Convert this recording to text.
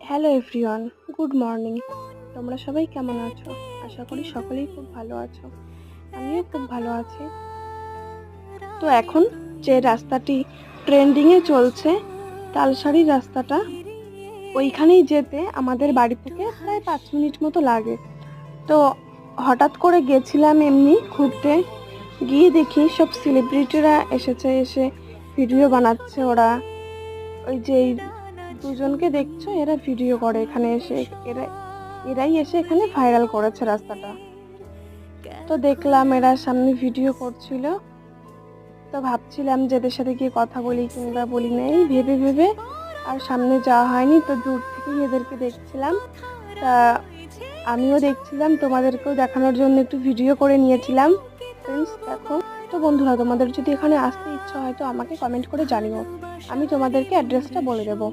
Hello everyone, good morning. তোমরা সবাই কেমন আছো? আশা করি সকলেই খুব ভালো আছো। আমিও খুব ভালো আছি। তো এখন যে রাস্তাটি ট্রেন্ডিংয়ে চলছে, তালসারি রাস্তাটা, ওইখানেই যেতে আমাদের বাড়ি থেকে প্রায় 5 মিনিট মতো লাগে। তো হঠাৎ করে গেছিলাম এমনি ঘুরতে, গিয়ে দেখি সব সেলিব্রিটিরা এসে ভিডিও বানাচ্ছে। ওরা ওই যে এই দুজনকে দেখছো, এরা ভিডিও করে এখানে এসে, এরাই এসে এখানে ভাইরাল করেছে রাস্তাটা। তো দেখলাম এরা সামনে ভিডিও করছিল। তো ভাবছিলাম যে এদের সাথে গিয়ে কথা বলি কিংবা বলি না, এই ভেবে ভেবে আর সামনে যাওয়া হয়নি। তো দূর থেকেই এদেরকে দেখছিলাম। তা আমিও দেখছিলাম, তোমাদেরকেও দেখানোর জন্য একটু ভিডিও করে নিয়েছিলাম। ফ্রেন্ডস দেখো। তো বন্ধুরা, তোমাদের যদি এখানে আসতে ইচ্ছা হয় তো আমাকে কমেন্ট করে জানিও, আমি তোমাদেরকে অ্যাড্রেসটা বলে দেবো।